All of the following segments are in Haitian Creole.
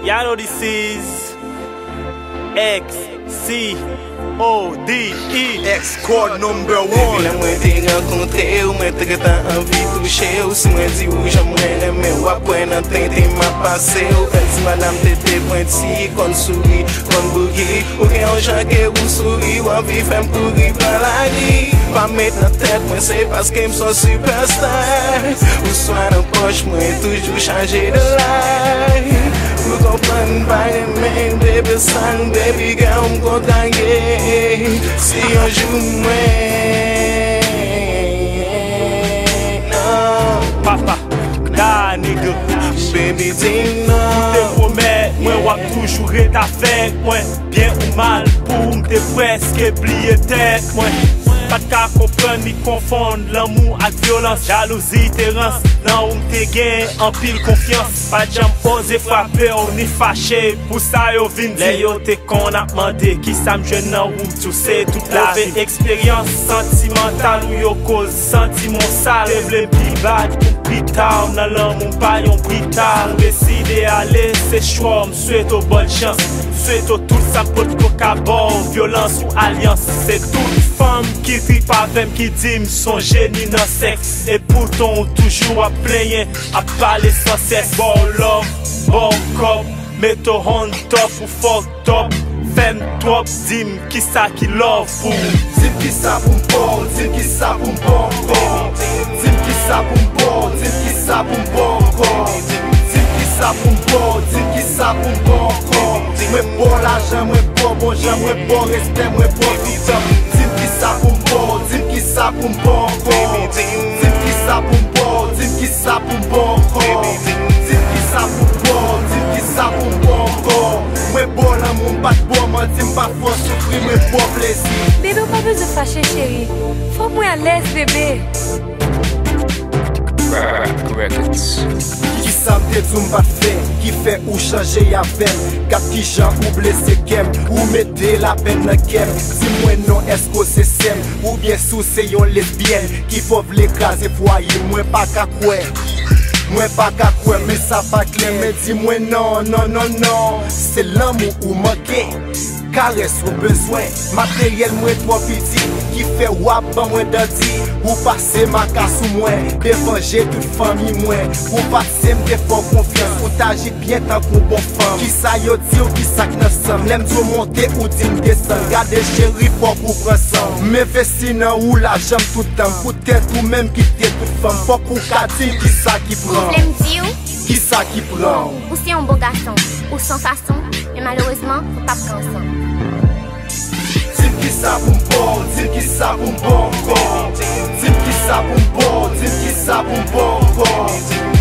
Y'all know this is XCODE. X-Chord number 1. La mwen te renkontre ou mwen te tan anvi touche ou. Si mwen di ou j'aimerais reme ou apwen nan tente ma pase ou. Si madame te pointi, kon souri, kon bougi. Ou gen an jan ke ou souri, ou anvi fem kouri plan la ri. Pa met nan tête mwen se paske m son superstar. Ou swa nan poche mwen toujou chanje de life. Ou kompren pa remen, baby sang, baby girl m kontange. Si yon jou mwen non. Papa, da nigga, baby ting non. te promet, mwen wap toujou ret avek mwen. Bien ou mal pou mte preske pliye tek mwen. Pat ka kompren ni konfond l'amour ak violence, jalousie, terrance. Nan ou mte gen en pile confiance. Pas jam ose frappe ou ni fâché. Pour ça yo vin di. Le yo te kon ap mande ki sa m jwen nan ou tout c'est toute la vie. Expérience sentimentale ou yo cause sentiment sale. Te vle pi bad ou pi tard nan lan moun pa yon brital. Décide aller c'est choix, m souhaite au bonne chance. Souhaite au tout sa pot koka bon, violence ou alliance. C'est toute femme qui tripe avec qui dit son génie dans sexe. Et pourtant toujours à plaigner, à parler sans cesse. Bon love, bon cop, mets ton on top ou fucked up. Femme trop, dis-moi qui ça qui love pour. Dis-moi qui ça pour m'bon, dis-moi qui ça pour m'bon corps. Dis-moi qui ça pour m'bon, dis-moi qui ça pour m'bon corps. Dis-moi qui ça pour m'bon, dis-moi qui ça pour m'bon corps. Mwen bon l'argent, mwen bon bon jan, mwen bon respect, mwen bon vitam. Dis-moi qui ça pour m'bon, dis-moi qui ça pour m'bon corps. Dis-moi qui ça pour m'bon, dis-moi qui ça pour m'bon corps. Dis-moi qui ça pour m'bon, dis-moi qui ça pour m'bon corps. Mwen bon l'amour, m'pas bon, m'en dis m'pas fort souffrir, mwen bon plaisir. Bébé, pas besoin de fâcher, chérie. Faut moi à l'aise, bébé. Records. Qui sa mte dou m'pat fè, qui fait ou changer ya ven. Kat ki jan ou blesse kem, ou mette la peine nan kem. Si mwen non esko se sem, ou bien sou se yon lesbienne. Qui pov l'écraser foyer, mwen pa ka kwe. Mwen pa ka kwe, mais ça pa clair. Mais dis mwen non, non, non, non. C'est l'amour ou manqué. Caresse ou besoin, matériel mwen trop petit. Qui fait wap ban mwen dadi. Ou passe ma casse ou moins. Dévanger toute famille moins. Ou passe m'te fort confiance. Ou t'agit bien tant qu'on bon femme. Qui sa yo di ou qui sa k'nassam. L'aime tout monter ou di m'descend. Gade chéri fort ou prensan. Mais vesti nan ou la jambe tout temps. Peut-être ou même quitter toute femme. Fort ou ka di qui sa qui prend. Qui ça qui prend? Ou c'est un beau garçon, ou sans façon, mais malheureusement, faut pas prendre ensemble. Dis-moi qui ça pour m'bon, dis-moi qui ça pour m'bon corps. Dis-moi qui ça pour m'bon, dis-moi qui ça pour m'bon corps.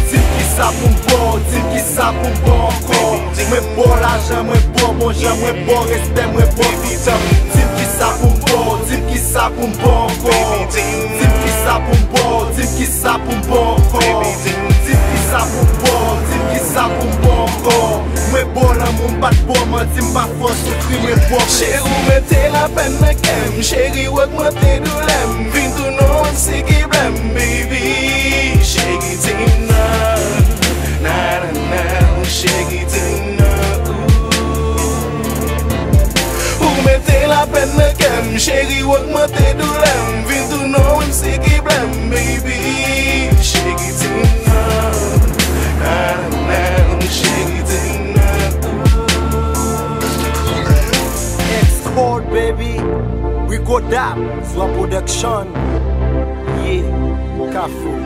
Dis-moi qui ça pour m'bon, dis-moi qui ça pour m'bon corps. Mwen bon l'argent, mwen bon bon jan, mwen bon respect, mwen bon vitam. Dis-moi qui ça pour m'bon, dis-moi qui ça pour m'bon corps. Dis-moi qui ça pour m'bon, dis-moi qui ça pour m'bon corps. Dis-moi qui ça pour m'bon, dis-moi qui ça pour m'bon corps. Mwen bon l'amour, m'pas bon, m'en dis m'pas fort souffrir, mwen bon. Chéri, mettez la peine dans kem, chéri, augmentez doulem. Vin tout non, c'est qui blême, baby. Chéri, ting na, na na na, chéri, ting na, ou mettez la peine dans kem, chéri, augmentez doulem. Vin tout non, c'est qui blême, baby. Chéri, ting na, na na na, chéri, ting na. X-Chord baby, we go dap, Swa production. Yeah, Kafou.